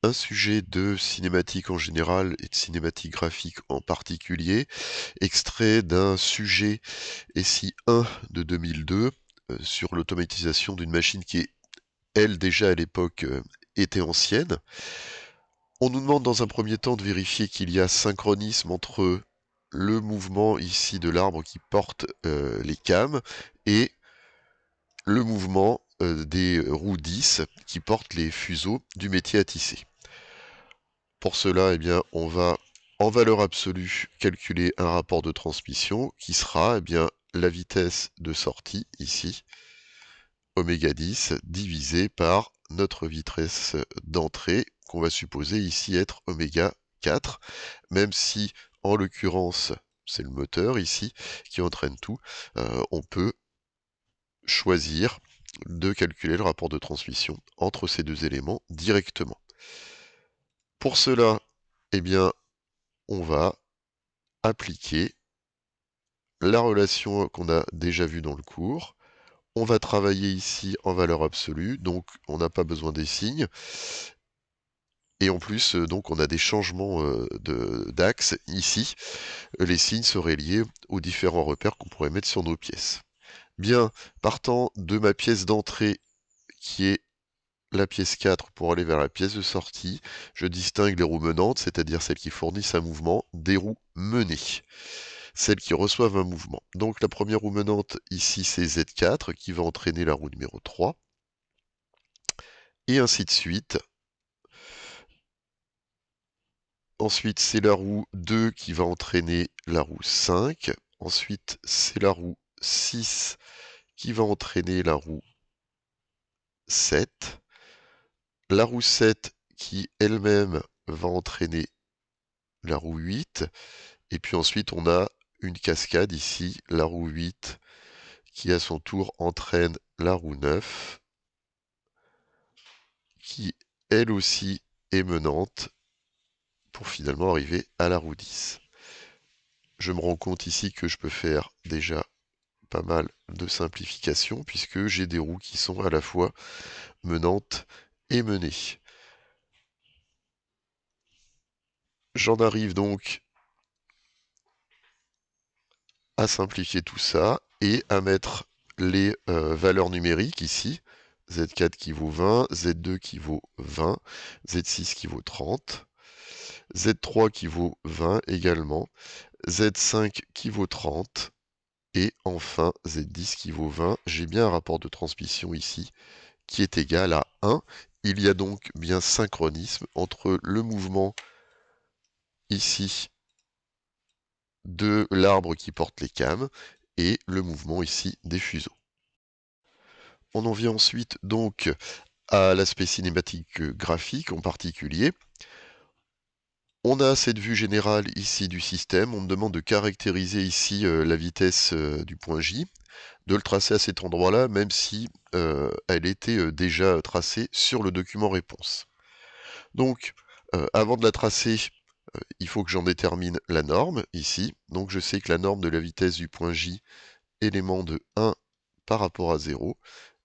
un sujet de cinématique en général et de cinématique graphique en particulier, extrait d'un sujet SI 1 de 2002 sur l'automatisation d'une machine qui est, elle, déjà à l'époque, était ancienne. On nous demande dans un premier temps de vérifier qu'il y a synchronisme entre le mouvement ici de l'arbre qui porte les cames et le mouvement des roues 10 qui portent les fuseaux du métier à tisser. Pour cela, eh bien, on va en valeur absolue calculer un rapport de transmission qui sera la vitesse de sortie ici, oméga 10, divisé par notre vitesse d'entrée qu'on va supposer ici être oméga 4, même si en l'occurrence c'est le moteur ici qui entraîne tout, on peut choisir de calculer le rapport de transmission entre ces deux éléments directement. Pour cela, eh bien, on va appliquer la relation qu'on a déjà vue dans le cours. On va travailler ici en valeur absolue, donc on n'a pas besoin des signes. Et en plus, donc on a des changements d'axe ici. Les signes seraient liés aux différents repères qu'on pourrait mettre sur nos pièces. Bien, partant de ma pièce d'entrée qui est la pièce 4 pour aller vers la pièce de sortie, je distingue les roues menantes, c'est-à-dire celles qui fournissent un mouvement, des roues menées, celles qui reçoivent un mouvement. Donc la première roue menante ici c'est Z4 qui va entraîner la roue numéro 3, et ainsi de suite. Ensuite c'est la roue 2 qui va entraîner la roue 5, ensuite c'est la roue 6 qui va entraîner la roue 7, la roue 7 qui elle-même va entraîner la roue 8, et puis ensuite on a une cascade ici, la roue 8 qui à son tour entraîne la roue 9, qui elle aussi est menante, pour finalement arriver à la roue 10. Je me rends compte ici que je peux faire déjà pas mal de simplifications, puisque j'ai des roues qui sont à la fois menantes et menées. J'en arrive donc à simplifier tout ça et à mettre les valeurs numériques ici. Z4 qui vaut 20, Z2 qui vaut 20, Z6 qui vaut 30, Z3 qui vaut 20 également, Z5 qui vaut 30, et enfin Z10 qui vaut 20. J'ai bien un rapport de transmission ici qui est égal à 1. Il y a donc bien synchronisme entre le mouvement ici de l'arbre qui porte les cames et le mouvement ici des fuseaux. On en vient ensuite donc à l'aspect cinématique graphique en particulier. On a cette vue générale ici du système, on me demande de caractériser ici la vitesse du point J, de le tracer à cet endroit-là, même si elle était déjà tracée sur le document réponse. Donc, avant de la tracer, il faut que j'en détermine la norme, ici. Donc je sais que la norme de la vitesse du point J, élément de 1 par rapport à 0,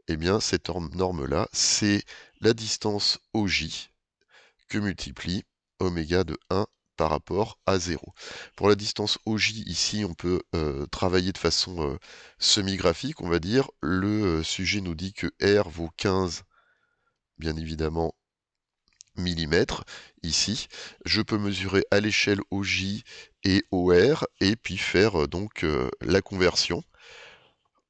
eh bien cette norme-là, c'est la distance OJ que multiplie oméga de 1 par rapport à 0. Pour la distance OJ, ici, on peut travailler de façon semi-graphique, on va dire. Le sujet nous dit que R vaut 15, bien évidemment, millimètres, ici. Je peux mesurer à l'échelle OJ et OR, et puis faire donc la conversion.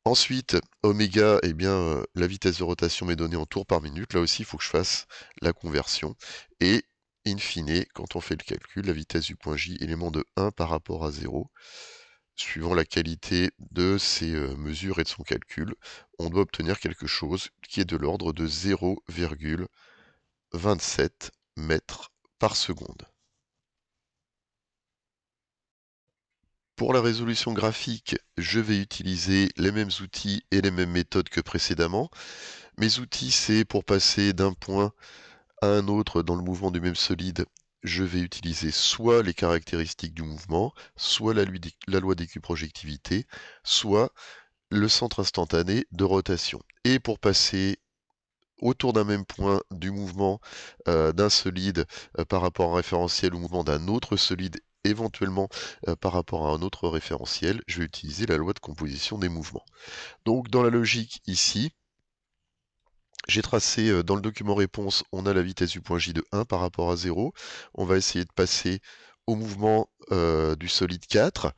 Ensuite, oméga, eh bien, la vitesse de rotation m'est donnée en tours par minute. Là aussi, il faut que je fasse la conversion. Et, in fine, quand on fait le calcul, la vitesse du point J, élément de 1 par rapport à 0, suivant la qualité de ses mesures et de son calcul, on doit obtenir quelque chose qui est de l'ordre de 0,27 mètres par seconde. Pour la résolution graphique, je vais utiliser les mêmes outils et les mêmes méthodes que précédemment. Mes outils, c'est pour passer d'un point à un autre dans le mouvement du même solide, je vais utiliser soit les caractéristiques du mouvement, soit la loi d'équiprojectivité, soit le centre instantané de rotation. Et pour passer autour d'un même point du mouvement d'un solide par rapport à un référentiel ou mouvement d'un autre solide éventuellement par rapport à un autre référentiel, je vais utiliser la loi de composition des mouvements. Donc dans la logique ici, j'ai tracé dans le document réponse, on a la vitesse du point J de 1 par rapport à 0. On va essayer de passer au mouvement du solide 4,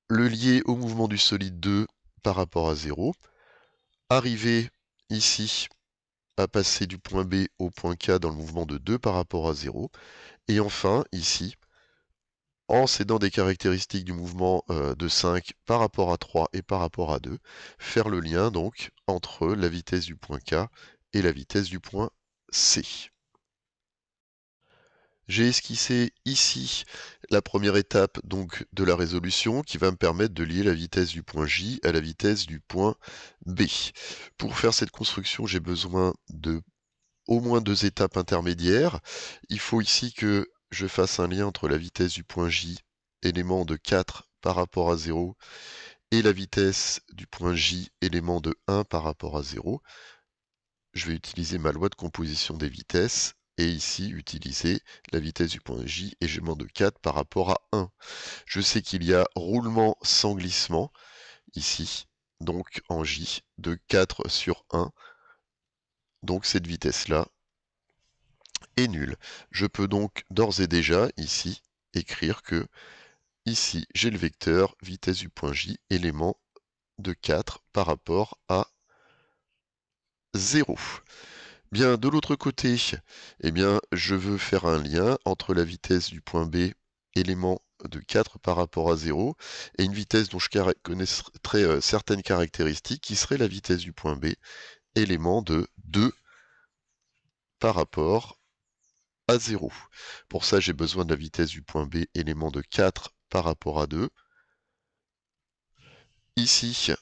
le lier au mouvement du solide 2 par rapport à 0, arriver ici à passer du point B au point K dans le mouvement de 2 par rapport à 0, et enfin ici, en cédant des caractéristiques du mouvement de 5 par rapport à 3 et par rapport à 2, faire le lien donc entre la vitesse du point K et la vitesse du point C. J'ai esquissé ici la première étape donc de la résolution qui va me permettre de lier la vitesse du point J à la vitesse du point B. Pour faire cette construction, j'ai besoin de au moins 2 étapes intermédiaires. Il faut ici que je fasse un lien entre la vitesse du point J, élément de 4 par rapport à 0, et la vitesse du point J, élément de 1 par rapport à 0. Je vais utiliser ma loi de composition des vitesses, et ici utiliser la vitesse du point J, élément de 4 par rapport à 1. Je sais qu'il y a roulement sans glissement, ici, donc en J, de 4 sur 1. Donc cette vitesse-là est nulle. Je peux donc d'ores et déjà, ici, écrire que, ici, j'ai le vecteur vitesse du point J, élément de 4 par rapport à 0. Bien, de l'autre côté, eh bien, je veux faire un lien entre la vitesse du point B, élément de 4 par rapport à 0, et une vitesse dont je connaîtrais certaines caractéristiques, qui serait la vitesse du point B, élément de 2 par rapport à 0. Pour ça, j'ai besoin de la vitesse du point B, élément de 4 par rapport à 2. Ici,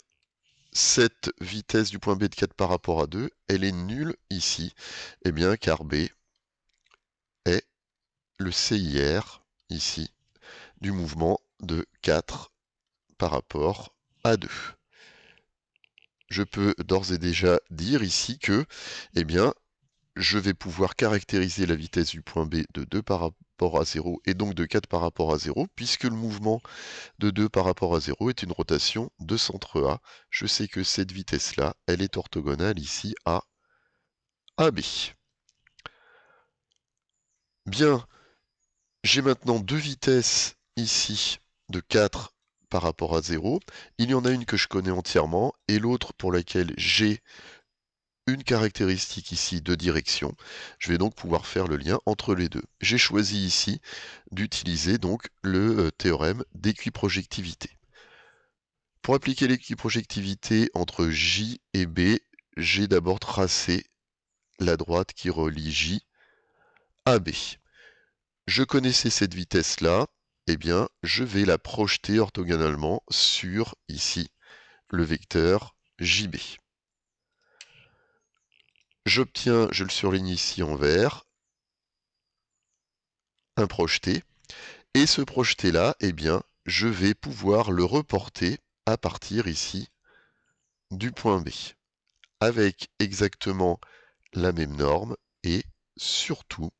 cette vitesse du point B de 4 par rapport à 2, elle est nulle ici, eh bien, car B est le CIR, ici, du mouvement de 4 par rapport à 2. Je peux d'ores et déjà dire ici que, eh bien, je vais pouvoir caractériser la vitesse du point B de 2 par rapport à 0 et donc de 4 par rapport à 0, puisque le mouvement de 2 par rapport à 0 est une rotation de centre A. Je sais que cette vitesse-là, elle est orthogonale ici à AB. Bien, j'ai maintenant deux vitesses ici de 4 par rapport à 0. Il y en a une que je connais entièrement et l'autre pour laquelle j'ai une caractéristique ici de direction. Je vais donc pouvoir faire le lien entre les deux. J'ai choisi ici d'utiliser donc le théorème d'équiprojectivité. Pour appliquer l'équiprojectivité entre J et B, j'ai d'abord tracé la droite qui relie J à B. Je connaissais cette vitesse-là, eh bien, je vais la projeter orthogonalement sur, ici, le vecteur JB. J'obtiens, je le surligne ici en vert, un projeté, et ce projeté-là, eh bien, je vais pouvoir le reporter à partir ici du point B, avec exactement la même norme et surtout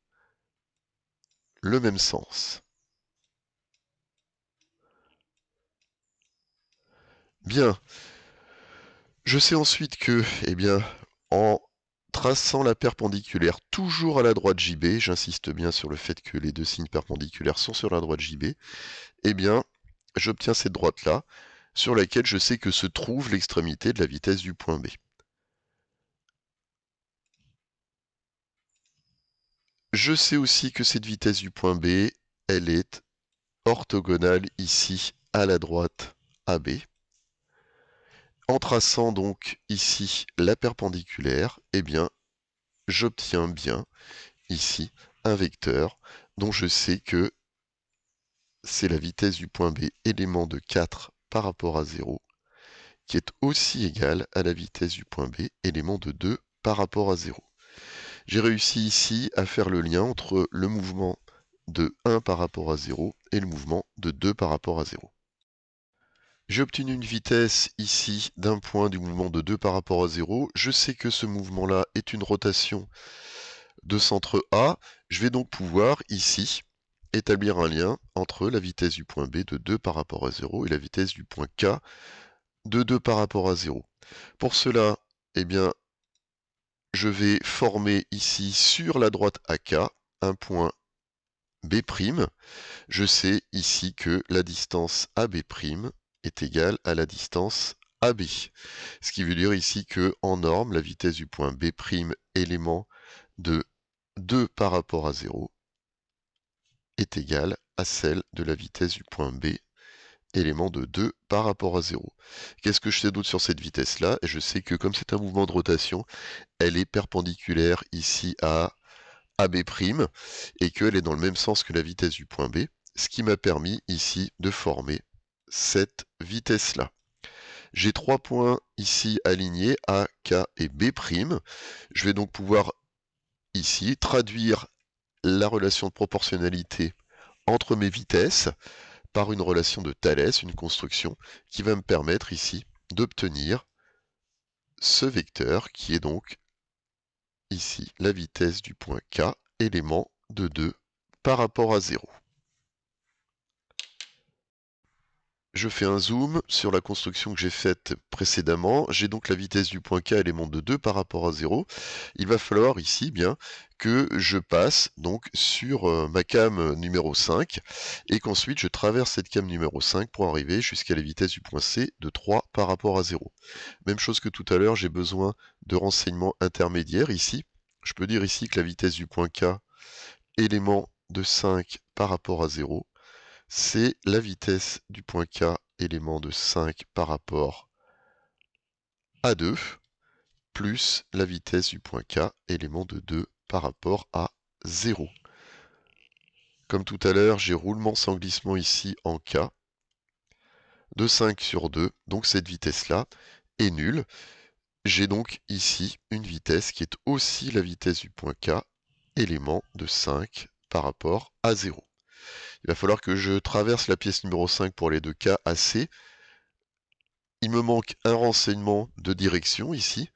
le même sens. Bien, je sais ensuite que, eh bien, en traçant la perpendiculaire toujours à la droite JB, j'insiste bien sur le fait que les deux signes perpendiculaires sont sur la droite JB, eh bien, j'obtiens cette droite-là, sur laquelle je sais que se trouve l'extrémité de la vitesse du point B. Je sais aussi que cette vitesse du point B, elle est orthogonale ici à la droite AB. En traçant donc ici la perpendiculaire, eh bien, j'obtiens bien ici un vecteur dont je sais que c'est la vitesse du point B, élément de 4 par rapport à 0, qui est aussi égale à la vitesse du point B, élément de 2 par rapport à 0. J'ai réussi ici à faire le lien entre le mouvement de 1 par rapport à 0 et le mouvement de 2 par rapport à 0. J'ai obtenu une vitesse ici d'un point du mouvement de 2 par rapport à 0. Je sais que ce mouvement-là est une rotation de centre A. Je vais donc pouvoir ici établir un lien entre la vitesse du point B de 2 par rapport à 0 et la vitesse du point K de 2 par rapport à 0. Pour cela, eh bien, je vais former ici sur la droite AK un point B'. Je sais ici que la distance AB' est égale à la distance AB. Ce qui veut dire ici que, en norme, la vitesse du point B', élément de 2 par rapport à 0, est égale à celle de la vitesse du point B, élément de 2 par rapport à 0. Qu'est-ce que je sais d'autre sur cette vitesse-là? Et je sais que comme c'est un mouvement de rotation, elle est perpendiculaire ici à AB' et qu'elle est dans le même sens que la vitesse du point B, ce qui m'a permis ici de former cette vitesse-là. J'ai 3 points ici alignés, A, K et B'. Je vais donc pouvoir ici traduire la relation de proportionnalité entre mes vitesses par une relation de Thalès, une construction qui va me permettre ici d'obtenir ce vecteur qui est donc ici la vitesse du point K, élément de 2 par rapport à 0. Je fais un zoom sur la construction que j'ai faite précédemment. J'ai donc la vitesse du point K, élément de 2 par rapport à 0. Il va falloir ici bien que je passe donc sur ma cam numéro 5 et qu'ensuite je traverse cette cam numéro 5 pour arriver jusqu'à la vitesse du point C de 3 par rapport à 0. Même chose que tout à l'heure, j'ai besoin de renseignements intermédiaires ici. Je peux dire ici que la vitesse du point K, élément de 5 par rapport à 0, c'est la vitesse du point K, élément de 5 par rapport à 2, plus la vitesse du point K, élément de 2 par rapport à 0. Comme tout à l'heure, j'ai roulement sans glissement ici en K, de 5 sur 2, donc cette vitesse-là est nulle. J'ai donc ici une vitesse qui est aussi la vitesse du point K, élément de 5 par rapport à 0. Il va falloir que je traverse la pièce numéro 5 pour les deux K à C. Il me manque un renseignement de direction ici.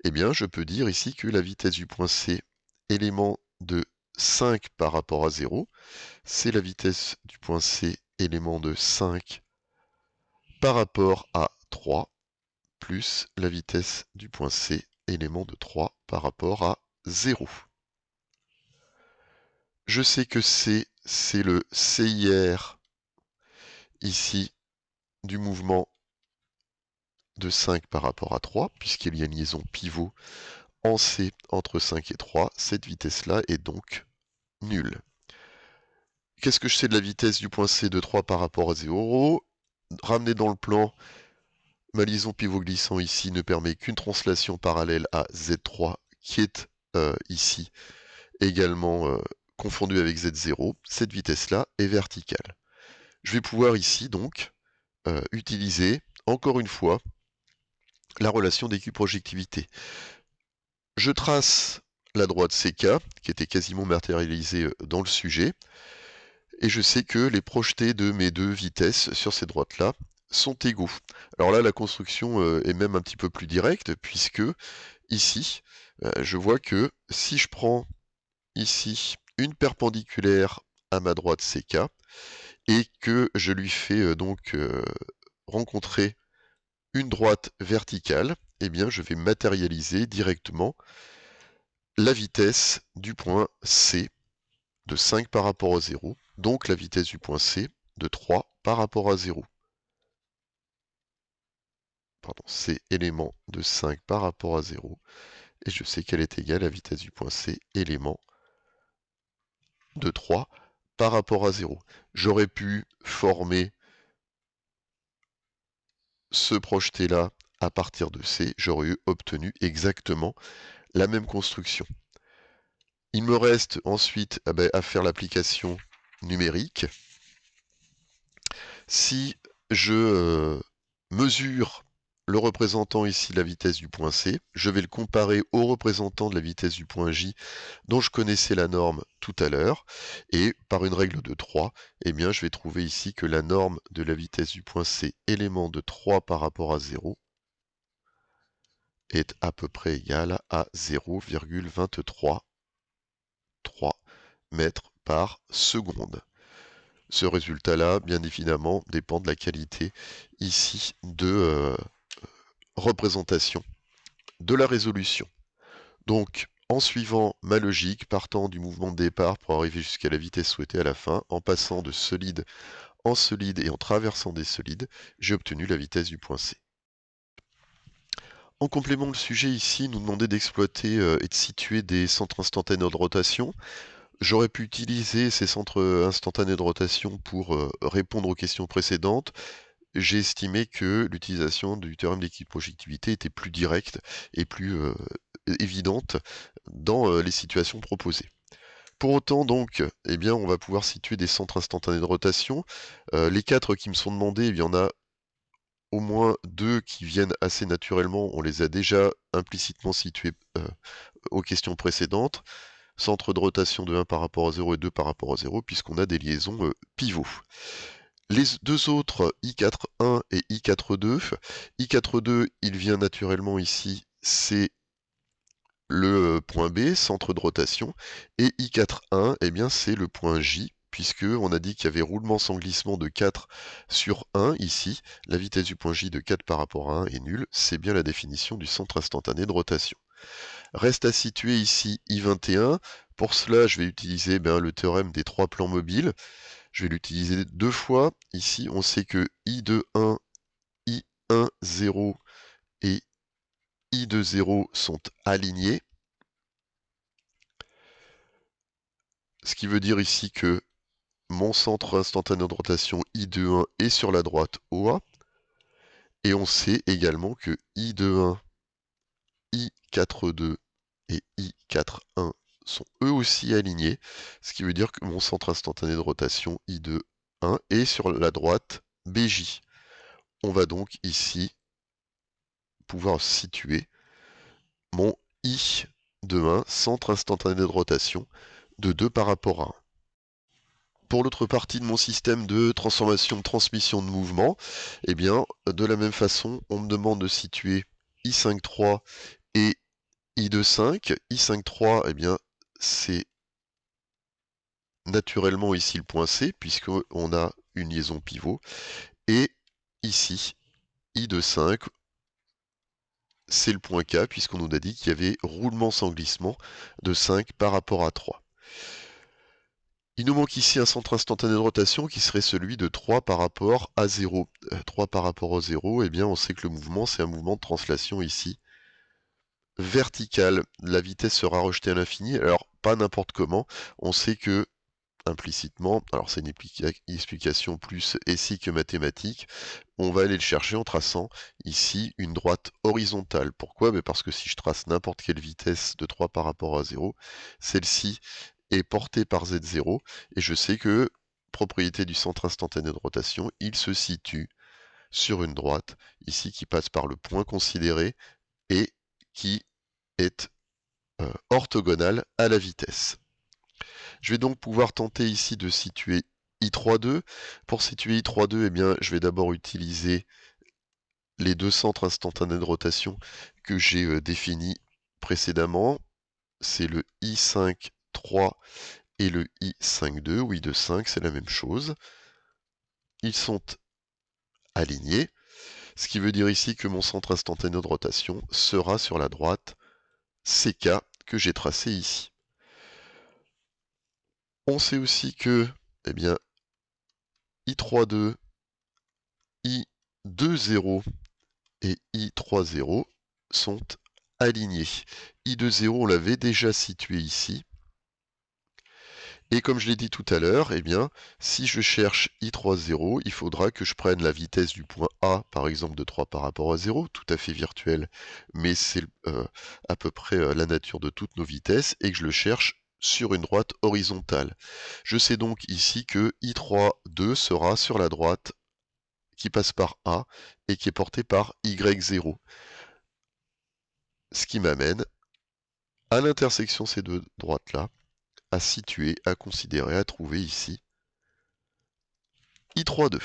Eh bien, je peux dire ici que la vitesse du point C, élément de 5 par rapport à 0, c'est la vitesse du point C, élément de 5 par rapport à 3, plus la vitesse du point C, élément de 3 par rapport à 0. Je sais que C, c'est le CIR ici du mouvement de 5 par rapport à 3, puisqu'il y a une liaison pivot en C entre 5 et 3. Cette vitesse-là est donc nulle. Qu'est-ce que je sais de la vitesse du point C de 3 par rapport à 0? Ramener dans le plan, ma liaison pivot glissant ici ne permet qu'une translation parallèle à Z3, qui est ici également confondue avec Z0. Cette vitesse-là est verticale. Je vais pouvoir ici donc utiliser, encore une fois, la relation d'équiprojectivité. Je trace la droite CK, qui était quasiment matérialisée dans le sujet, et je sais que les projetés de mes deux vitesses sur ces droites-là sont égaux. Alors là, la construction est même un petit peu plus directe, puisque ici, je vois que si je prends ici une perpendiculaire à ma droite CK, et que je lui fais donc rencontrer une droite verticale, eh bien je vais matérialiser directement la vitesse du point C de 5 par rapport à 0, donc la vitesse du point C de 3 par rapport à 0. Pardon, C élément de 5 par rapport à 0, et je sais qu'elle est égale à la vitesse du point C élément de 3 par rapport à 0. J'aurais pu former ce projeté-là à partir de C, j'aurais obtenu exactement la même construction. Il me reste ensuite à faire l'application numérique. Si je mesure le représentant ici, la vitesse du point C, je vais le comparer au représentant de la vitesse du point J, dont je connaissais la norme tout à l'heure, et par une règle de 3, eh bien, je vais trouver ici que la norme de la vitesse du point C, élément de 3 par rapport à 0, est à peu près égale à 0,233 mètres par seconde. Ce résultat-là, bien évidemment, dépend de la qualité ici de représentation de la résolution. Donc, en suivant ma logique, partant du mouvement de départ pour arriver jusqu'à la vitesse souhaitée à la fin, en passant de solide en solide et en traversant des solides, j'ai obtenu la vitesse du point C. En complément, le sujet ici nous demandait d'exploiter et de situer des centres instantanés de rotation. J'aurais pu utiliser ces centres instantanés de rotation pour répondre aux questions précédentes. J'ai estimé que l'utilisation du théorème d'équiprojectivité était plus directe et plus évidente dans les situations proposées. Pour autant, donc, eh bien, on va pouvoir situer des centres instantanés de rotation. Les 4 qui me sont demandés, il y en a au moins 2 qui viennent assez naturellement. On les a déjà implicitement situés aux questions précédentes. Centre de rotation de 1 par rapport à 0 et 2 par rapport à 0, puisqu'on a des liaisons pivots. Les deux autres, I4.1 et I4.2, I4.2, il vient naturellement ici, c'est le point B, centre de rotation, et I4.1, eh bien c'est le point J, puisque on a dit qu'il y avait roulement sans glissement de 4 sur 1 ici, la vitesse du point J de 4 par rapport à 1 est nulle, c'est bien la définition du centre instantané de rotation. Reste à situer ici I21, pour cela je vais utiliser le théorème des 3 plans mobiles, je vais l'utiliser 2 fois, ici on sait que I21, I10 et I20 sont alignés, ce qui veut dire ici que mon centre instantané de rotation I21 est sur la droite OA, et on sait également que I21, I42 et I41 sont eux aussi alignés, ce qui veut dire que mon centre instantané de rotation I21 est sur la droite BJ. On va donc ici pouvoir situer mon I21, centre instantané de rotation, de 2 par rapport à 1. Pour l'autre partie de mon système de transformation de transmission de mouvement, eh bien, de la même façon, on me demande de situer I5.3 et I2.5. I5.3, eh bien, c'est naturellement ici le point C, puisqu'on a une liaison pivot. Et ici, I2.5, c'est le point K, puisqu'on nous a dit qu'il y avait roulement sans glissement de 5 par rapport à 3. Il nous manque ici un centre instantané de rotation qui serait celui de 3 par rapport à 0. 3 par rapport à 0, eh bien on sait que le mouvement, c'est un mouvement de translation ici vertical. La vitesse sera rejetée à l'infini, alors pas n'importe comment. On sait que implicitement, alors c'est une explication plus SI que mathématique, on va aller le chercher en traçant ici une droite horizontale. Pourquoi? Parce que si je trace n'importe quelle vitesse de 3 par rapport à 0, celle-ci est portée par Z0, et je sais que, propriété du centre instantané de rotation, il se situe sur une droite, ici qui passe par le point considéré, et qui est orthogonale à la vitesse. Je vais donc pouvoir tenter ici de situer I3.2. Pour situer I3.2, eh bien, je vais d'abord utiliser les deux centres instantanés de rotation que j'ai définis précédemment. C'est le I5.3 et le I5.2, ou I2.5, c'est la même chose. Ils sont alignés, ce qui veut dire ici que mon centre instantané de rotation sera sur la droite CK que j'ai tracé ici. On sait aussi que, eh bien, I3.2, I2.0 et I3.0 sont alignés. I2.0, on l'avait déjà situé ici. Et comme je l'ai dit tout à l'heure, eh bien, si je cherche I3.0, il faudra que je prenne la vitesse du point A, par exemple, de 3 par rapport à 0, tout à fait virtuel, mais c'est à peu près la nature de toutes nos vitesses, et que je le cherche sur une droite horizontale. Je sais donc ici que I3.2 sera sur la droite qui passe par A et qui est porté par Y0. Ce qui m'amène à l'intersection de ces deux droites-là, à situer, à considérer, à trouver ici I3,2.